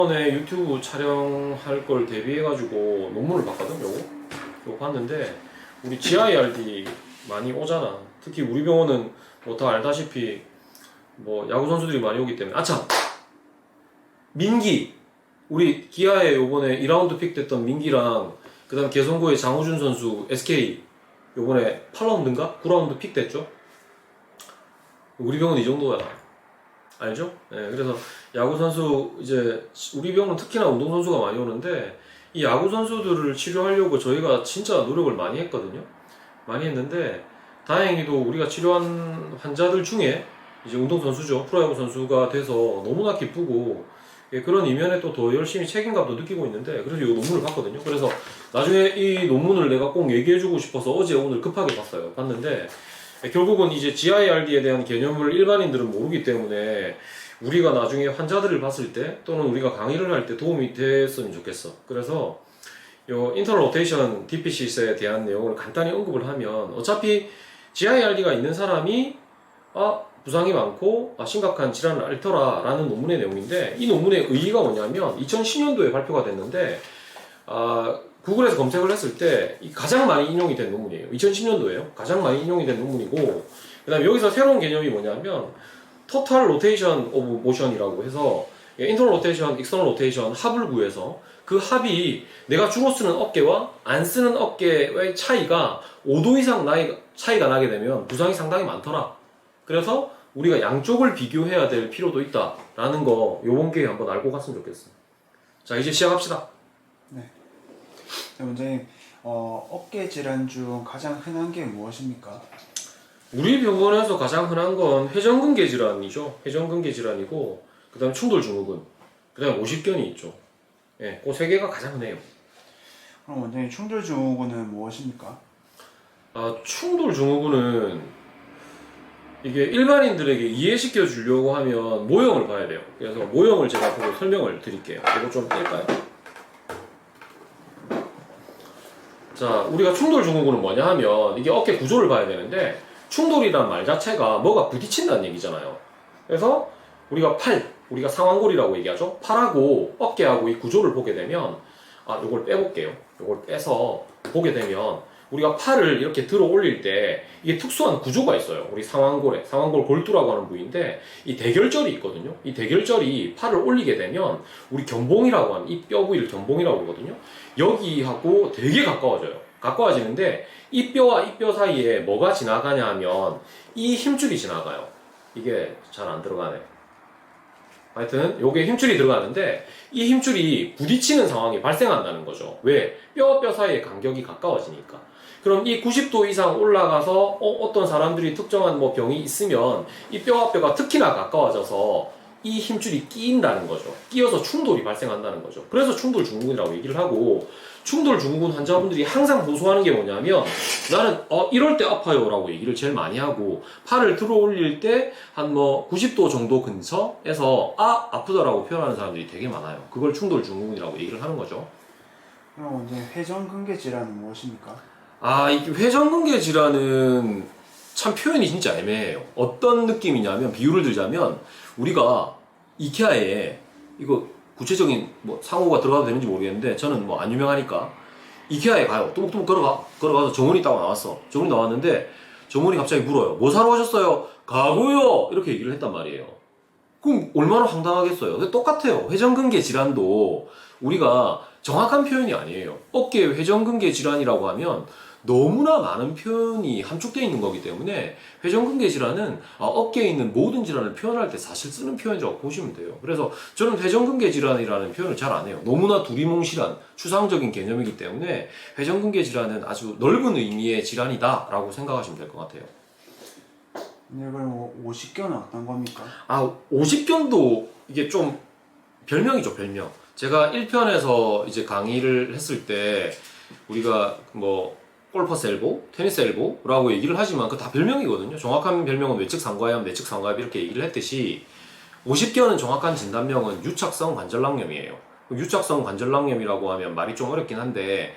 이번에 유튜브 촬영할 걸 대비해가지고 논문을 봤거든. 요거 봤는데 우리 GIRD 많이 오잖아. 특히 우리 병원은 뭐 다 알다시피 뭐 야구 선수들이 많이 오기 때문에 아참 민기 우리 기아에 요번에 2라운드 픽 됐던 민기랑 그 다음 개성고의 장우준 선수 SK 요번에 8라운드인가 9라운드 픽 됐죠. 우리 병원 이 정도야. 알죠? 네, 그래서 야구 선수 이제 우리 병원은 특히나 운동 선수가 많이 오는데 이 야구 선수들을 치료하려고 저희가 진짜 노력을 많이 했거든요. 많이 했는데 다행히도 우리가 치료한 환자들 중에 이제 운동 선수죠. 프로야구 선수가 돼서 너무나 기쁘고 예, 그런 이면에 또 더 열심히 책임감도 느끼고 있는데 그래서 이 논문을 봤거든요. 그래서 나중에 이 논문을 내가 꼭 얘기해주고 싶어서 어제 오늘 급하게 봤어요. 봤는데 결국은 이제 GIRD에 대한 개념을 일반인들은 모르기 때문에 우리가 나중에 환자들을 봤을 때 또는 우리가 강의를 할 때 도움이 됐으면 좋겠어. 그래서 요 인터널 로테이션 디피시스에 대한 내용을 간단히 언급을 하면 어차피 GIRD가 있는 사람이 부상이 많고 심각한 질환을 앓더라 라는 논문의 내용인데 이 논문의 의의가 뭐냐면 2010년도에 발표가 됐는데 구글에서 검색을 했을 때 가장 많이 인용이 된 논문이에요. 2010년도에요. 가장 많이 인용이 된 논문이고 그 다음에 여기서 새로운 개념이 뭐냐면 토탈 로테이션 오브 모션이라고 해서 인터널 로테이션, 익스터널 로테이션 합을 구해서 그 합이 내가 주로 쓰는 어깨와 안 쓰는 어깨의 차이가 5도 이상 차이가 나게 되면 부상이 상당히 많더라. 그래서 우리가 양쪽을 비교해야 될 필요도 있다라는 거 요번 기회에 한번 알고 갔으면 좋겠어. 자, 이제 시작합시다. 네. 원장님, 어깨 질환 중 가장 흔한 게 무엇입니까? 우리 병원에서 가장 흔한 건 회전근개 질환이죠. 회전근개 질환이고 그 다음 충돌 증후군, 그 다음 오십견이 있죠. 예, 그 세 개가 가장 흔해요. 그럼 원장님, 충돌 증후군은 무엇입니까? 충돌 증후군은 이게 일반인들에게 이해시켜 주려고 하면 모형을 봐야 돼요. 그래서 모형을 제가 보고 설명을 드릴게요. 이거 좀 뗄까요? 자, 우리가 충돌 증후군은 뭐냐 하면 이게 어깨 구조를 봐야 되는데 충돌이란 말 자체가 뭐가 부딪힌다는 얘기잖아요. 그래서 우리가 우리가 상완골이라고 얘기하죠. 팔하고 어깨하고 이 구조를 보게 되면 요걸 빼볼게요. 요걸 빼서 보게 되면 우리가 팔을 이렇게 들어 올릴 때 이게 특수한 구조가 있어요. 우리 상완골 골두라고 하는 부위인데 이 대결절이 있거든요. 이 대결절이 팔을 올리게 되면 우리 견봉이라고 하는 이 뼈 부위를 견봉이라고 하거든요. 여기하고 되게 가까워지는데 이 뼈와 이 뼈 사이에 뭐가 지나가냐 하면 이 힘줄이 지나가요. 이게 잘 안 들어가네. 하여튼 요게 힘줄이 들어가는데 이 힘줄이 부딪히는 상황이 발생한다는 거죠. 왜? 뼈와 뼈 사이의 간격이 가까워지니까. 그럼 이 90도 이상 올라가서 어떤 사람들이 특정한 뭐 병이 있으면 이 뼈와 뼈가 특히나 가까워져서 이 힘줄이 끼인다는 거죠. 끼어서 충돌이 발생한다는 거죠. 그래서 충돌 증후군이라고 얘기를 하고 충돌 증후군 환자분들이 항상 호소하는 게 뭐냐면 나는 이럴 때 아파요 라고 얘기를 제일 많이 하고 팔을 들어 올릴 때 한 뭐 90도 정도 근처에서 아프다라고 표현하는 사람들이 되게 많아요. 그걸 충돌 증후군이라고 얘기를 하는 거죠. 그럼 원장님, 회전근개 질환은 무엇입니까? 이 회전근개 질환은 참 표현이 진짜 애매해요. 어떤 느낌이냐면 비유를 들자면 우리가 이케아에 이거 구체적인 뭐 상호가 들어가도 되는지 모르겠는데 저는 뭐 안 유명하니까 이케아에 가요. 뚜벅뚜벅 걸어가서 정원이 딱 나왔어. 정원이 나왔는데 정원이 갑자기 물어요. 뭐 사러 오셨어요? 가구요. 이렇게 얘기를 했단 말이에요. 그럼 얼마나 황당하겠어요. 근데 똑같아요. 회전근개 질환도 우리가 정확한 표현이 아니에요. 어깨 회전근개 질환이라고 하면 너무나 많은 표현이 함축되어 있는 거기 때문에 회전근개 질환은 어깨에 있는 모든 질환을 표현할 때 사실 쓰는 표현이라고 보시면 돼요. 그래서 저는 회전근개 질환이라는 표현을 잘 안 해요. 너무나 두리뭉실한 추상적인 개념이기 때문에 회전근개 질환은 아주 넓은 의미의 질환이다 라고 생각하시면 될 것 같아요. 네, 그럼 50견은 어떤 겁니까? 50견도 이게 좀 별명이죠, 별명. 제가 1편에서 이제 강의를 했을 때 우리가 뭐 골퍼스 엘보, 테니스 엘보라고 얘기를 하지만 그 다 별명이거든요. 정확한 별명은 외측 상과염, 내측 상과염 이렇게 얘기를 했듯이 50견은 정확한 진단명은 유착성 관절낭염이에요. 유착성 관절낭염이라고 하면 말이 좀 어렵긴 한데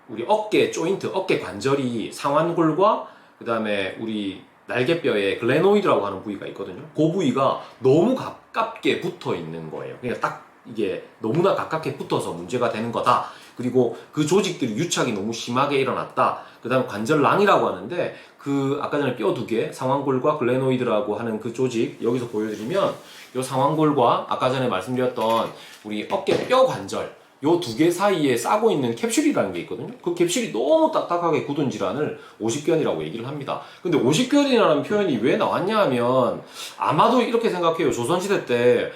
우리 어깨 조인트, 어깨 관절이 상완골과 그 다음에 우리 날개뼈에 글레노이드라고 하는 부위가 있거든요. 그 부위가 너무 가깝게 붙어 있는 거예요. 그러니까 딱 이게 너무나 가깝게 붙어서 문제가 되는 거다. 그리고 그 조직들이 유착이 너무 심하게 일어났다. 그 다음에 관절낭이라고 하는데 그 아까 전에 뼈 두 개, 상완골과 글레노이드라고 하는 그 조직 여기서 보여드리면 이 상완골과 아까 전에 말씀드렸던 우리 어깨 뼈 관절 요 두 개 사이에 싸고 있는 캡슐이라는 게 있거든요. 그 캡슐이 너무 딱딱하게 굳은 질환을 오십견이라고 얘기를 합니다. 근데 오십견이라는 표현이 왜 나왔냐 하면 아마도 이렇게 생각해요. 조선시대 때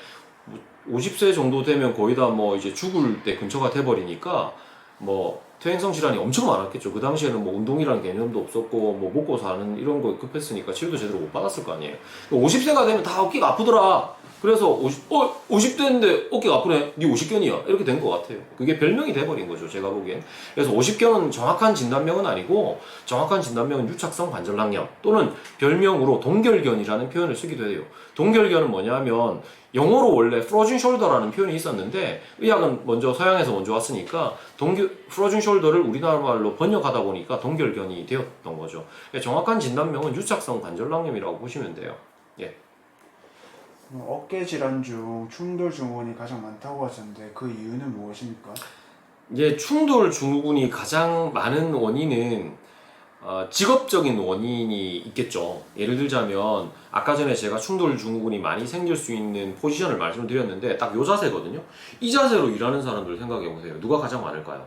50세 정도 되면 거의 다 뭐 이제 죽을 때 근처가 돼버리니까 뭐 퇴행성 질환이 엄청 많았겠죠. 그 당시에는 뭐 운동이라는 개념도 없었고 뭐 먹고 사는 이런 거 급했으니까 치료도 제대로 못 받았을 거 아니에요. 50세가 되면 다 어깨가 아프더라. 그래서 50대인데 어깨가 아프네. 네 50견이야. 이렇게 된 것 같아요. 그게 별명이 돼버린 거죠. 제가 보기엔. 그래서 50견은 정확한 진단명은 아니고 정확한 진단명은 유착성 관절낭염 또는 별명으로 동결견이라는 표현을 쓰기도 해요. 동결견은 뭐냐면 영어로 원래 frozen shoulder라는 표현이 있었는데 의학은 먼저 서양에서 먼저 왔으니까 frozen shoulder를 우리나라 말로 번역하다 보니까 동결견이 되었던 거죠. 정확한 진단명은 유착성 관절낭염이라고 보시면 돼요. 예. 어깨 질환 중 충돌 증후군이 가장 많다고 하셨는데 그 이유는 무엇입니까? 이제 충돌 증후군이 가장 많은 원인은 직업적인 원인이 있겠죠. 예를 들자면 아까 전에 제가 충돌 증후군이 많이 생길 수 있는 포지션을 말씀을 드렸는데 딱 이 자세거든요. 이 자세로 일하는 사람들 생각해 보세요. 누가 가장 많을까요?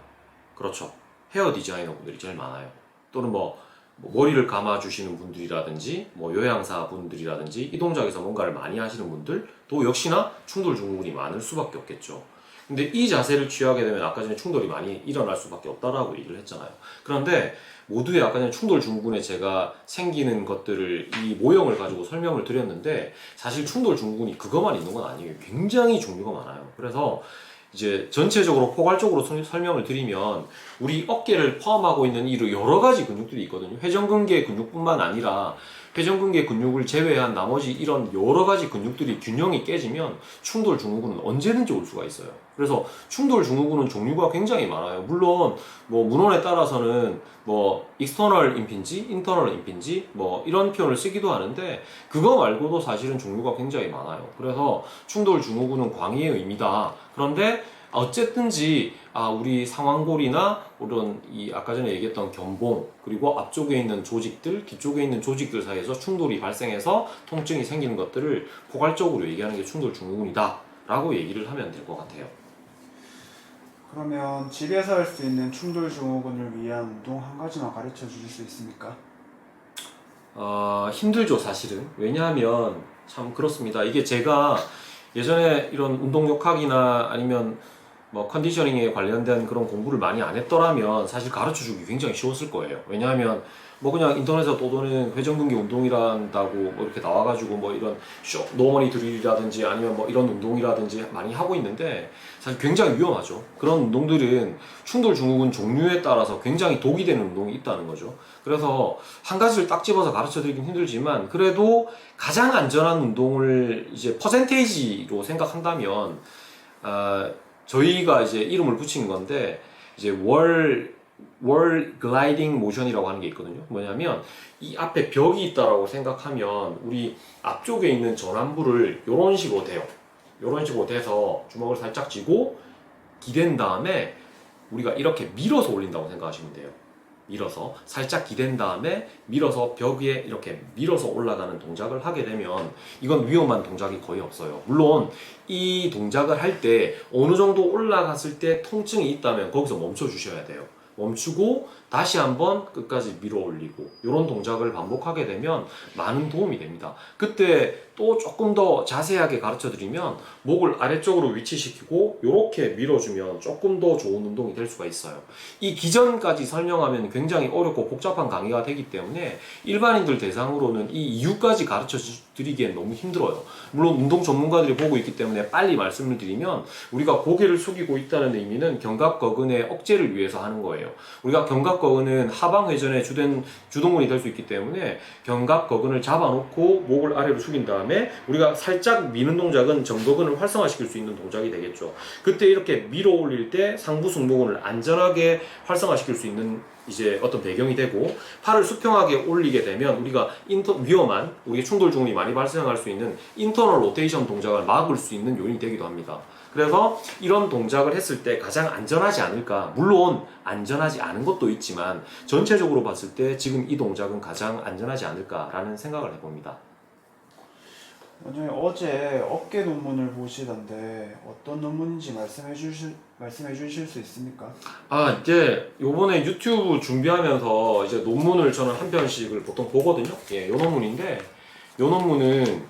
그렇죠. 헤어 디자이너 분들이 제일 많아요. 또는 뭐 머리를 감아주시는 분들이라든지 뭐 요양사 분들이라든지 이 동작에서 뭔가를 많이 하시는 분들도 역시나 충돌 증후군이 많을 수밖에 없겠죠. 근데 이 자세를 취하게 되면 아까 전에 충돌이 많이 일어날 수밖에 없다라고 얘기를 했잖아요. 그런데 모두의 아까 전에 충돌 증후군에 제가 생기는 것들을 이 모형을 가지고 설명을 드렸는데 사실 충돌 증후군이 그것만 있는 건 아니에요. 굉장히 종류가 많아요. 그래서 이제 전체적으로 포괄적으로 설명을 드리면 우리 어깨를 포함하고 있는 이 여러 가지 근육들이 있거든요. 회전근개 근육뿐만 아니라 회전근개 근육을 제외한 나머지 이런 여러 가지 근육들이 균형이 깨지면 충돌 증후군은 언제든지 올 수가 있어요. 그래서 충돌 증후군은 종류가 굉장히 많아요. 물론 뭐 문헌에 따라서는 뭐 external impinge, internal impinge 뭐 이런 표현을 쓰기도 하는데 그거 말고도 사실은 종류가 굉장히 많아요. 그래서 충돌 증후군은 광의의 의미다. 그런데 어쨌든지 우리 상완골이나 이런 이 아까 전에 얘기했던 견봉 그리고 앞쪽에 있는 조직들, 뒤쪽에 있는 조직들 사이에서 충돌이 발생해서 통증이 생기는 것들을 포괄적으로 얘기하는 게 충돌 증후군이다 라고 얘기를 하면 될 것 같아요. 그러면 집에서 할 수 있는 충돌 증후군을 위한 운동 한 가지만 가르쳐 주실 수 있습니까? 힘들죠 사실은. 왜냐하면 참 그렇습니다. 이게 제가 예전에 이런 운동 역학이나 아니면 뭐 컨디셔닝에 관련된 그런 공부를 많이 안 했더라면 사실 가르쳐 주기 굉장히 쉬웠을 거예요. 왜냐하면 뭐 그냥 인터넷에서 떠도는 회전근개 운동이란다고 뭐 이렇게 나와가지고 뭐 이런 노머니 드릴이라든지 아니면 뭐 이런 운동이라든지 많이 하고 있는데 사실 굉장히 위험하죠. 그런 운동들은 충돌 증후군 종류에 따라서 굉장히 독이 되는 운동이 있다는 거죠. 그래서 한 가지를 딱 집어서 가르쳐 드리긴 힘들지만 그래도 가장 안전한 운동을 이제 퍼센테이지로 생각한다면 저희가 이제 이름을 붙인 건데 이제 월 글라이딩 모션이라고 하는 게 있거든요. 뭐냐면 이 앞에 벽이 있다라고 생각하면 우리 앞쪽에 있는 전완부를 이런 식으로 돼요. 이런 식으로 돼서 주먹을 살짝 쥐고 기댄 다음에 우리가 이렇게 밀어서 올린다고 생각하시면 돼요. 밀어서 살짝 기댄 다음에 밀어서 벽 위에 이렇게 밀어서 올라가는 동작을 하게 되면 이건 위험한 동작이 거의 없어요. 물론 이 동작을 할 때 어느 정도 올라갔을 때 통증이 있다면 거기서 멈춰 주셔야 돼요. 멈추고 다시 한번 끝까지 밀어 올리고 이런 동작을 반복하게 되면 많은 도움이 됩니다. 그때 또 조금 더 자세하게 가르쳐 드리면 목을 아래쪽으로 위치시키고 이렇게 밀어주면 조금 더 좋은 운동이 될 수가 있어요. 이 기전까지 설명하면 굉장히 어렵고 복잡한 강의가 되기 때문에 일반인들 대상으로는 이 이유까지 가르쳐 드리기엔 너무 힘들어요. 물론 운동 전문가들이 보고 있기 때문에 빨리 말씀을 드리면 우리가 고개를 숙이고 있다는 의미는 견갑거근의 억제를 위해서 하는 거예요. 우리가 견갑거근은 하방회전의 주된 주동근이 될 수 있기 때문에 견갑거근을 잡아놓고 목을 아래로 숙인 다음에 다음에 우리가 살짝 미는 동작은 정거근을 활성화시킬 수 있는 동작이 되겠죠. 그때 이렇게 밀어 올릴 때 상부 승모근을 안전하게 활성화시킬 수 있는 이제 어떤 배경이 되고, 팔을 수평하게 올리게 되면 우리가 위험한 우리 충돌 중이 많이 발생할 수 있는 인터널 로테이션 동작을 막을 수 있는 요인이 되기도 합니다. 그래서 이런 동작을 했을 때 가장 안전하지 않을까, 물론 안전하지 않은 것도 있지만 전체적으로 봤을 때 지금 이 동작은 가장 안전하지 않을까라는 생각을 해봅니다. 원장님 어제 어깨 논문을 보시던데 어떤 논문인지 말씀해 주실 수 있습니까? 이제 요번에 유튜브 준비하면서 이제 논문을 저는 한 편씩을 보통 보거든요. 예, 요 논문인데, 요 논문은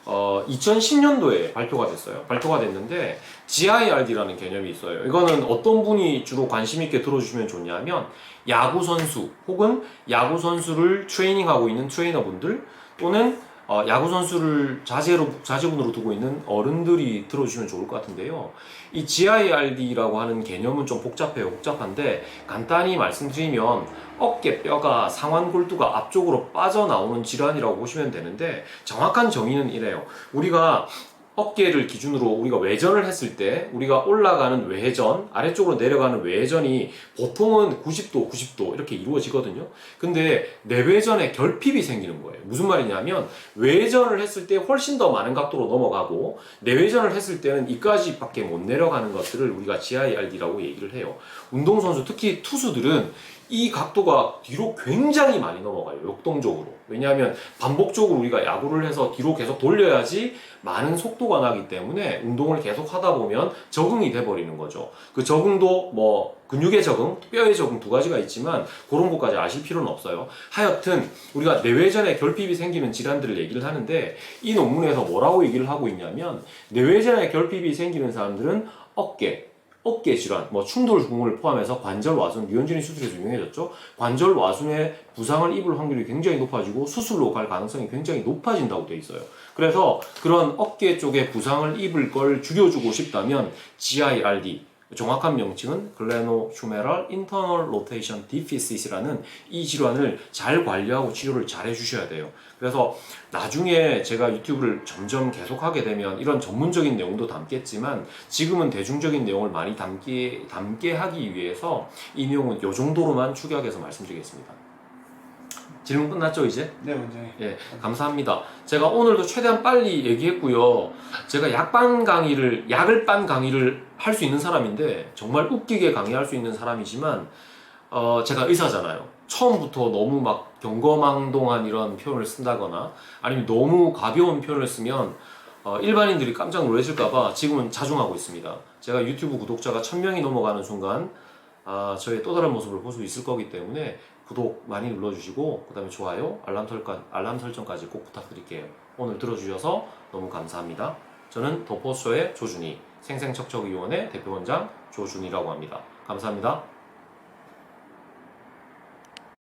2010년도에 발표가 됐어요. 발표가 됐는데 GIRD라는 개념이 있어요. 이거는 어떤 분이 주로 관심 있게 들어주시면 좋냐면, 야구 선수 혹은 야구 선수를 트레이닝하고 있는 트레이너분들, 또는 야구 선수를 자제분으로 두고 있는 어른들이 들어주시면 좋을 것 같은데요. 이 GIRD라고 하는 개념은 좀 복잡한데 간단히 말씀드리면 어깨 뼈가 상완골두가 앞쪽으로 빠져나오는 질환이라고 보시면 되는데, 정확한 정의는 이래요. 우리가 어깨를 기준으로 우리가 외전을 했을 때 우리가 올라가는 외전, 아래쪽으로 내려가는 외전이 보통은 90도 이렇게 이루어지거든요. 근데 내외전에 결핍이 생기는 거예요. 무슨 말이냐면, 외전을 했을 때 훨씬 더 많은 각도로 넘어가고 내외전을 했을 때는 이까지밖에 못 내려가는 것들을 우리가 GIRD라고 얘기를 해요. 운동선수, 특히 투수들은 이 각도가 뒤로 굉장히 많이 넘어가요. 역동적으로. 왜냐하면 반복적으로 우리가 야구를 해서 뒤로 계속 돌려야지 많은 속도가 나기 때문에 운동을 계속 하다 보면 적응이 돼버리는 거죠. 그 적응도 뭐 근육의 적응, 뼈의 적응 두 가지가 있지만 그런 것까지 아실 필요는 없어요. 하여튼 우리가 내외전에 결핍이 생기는 질환들을 얘기를 하는데, 이 논문에서 뭐라고 얘기를 하고 있냐면, 내외전에 결핍이 생기는 사람들은 어깨 질환, 뭐 충돌 부분을 포함해서 관절 와순, 류현진이 수술에서 유명해졌죠. 관절 와순에 부상을 입을 확률이 굉장히 높아지고 수술로 갈 가능성이 굉장히 높아진다고 돼 있어요. 그래서 그런 어깨 쪽에 부상을 입을 걸 줄여주고 싶다면 GIRD, 정확한 명칭은 글레노휴메럴 인터널 로테이션 디피시스라는 이 질환을 잘 관리하고 치료를 잘 해주셔야 돼요. 그래서 나중에 제가 유튜브를 점점 계속하게 되면 이런 전문적인 내용도 담겠지만, 지금은 대중적인 내용을 많이 담게 하기 위해서 이 내용은 이 정도로만 축약해서 말씀드리겠습니다. 질문 끝났죠, 이제? 네, 원장님. 예, 감사합니다. 제가 오늘도 최대한 빨리 얘기했고요. 제가 약을 빤 강의를 할 수 있는 사람인데, 정말 웃기게 강의할 수 있는 사람이지만, 제가 의사잖아요. 처음부터 너무 막 경거망동한 이런 표현을 쓴다거나, 아니면 너무 가벼운 표현을 쓰면, 일반인들이 깜짝 놀라실까봐 지금은 자중하고 있습니다. 제가 유튜브 구독자가 1000명이 넘어가는 순간, 저의 또 다른 모습을 볼 수 있을 거기 때문에 구독 많이 눌러주시고, 그 다음에 좋아요, 알람 설정까지 꼭 부탁드릴게요. 오늘 들어주셔서 너무 감사합니다. 저는 더포스쇼의 조준희, 생생척척위원회 대표원장 조준희라고 합니다. 감사합니다.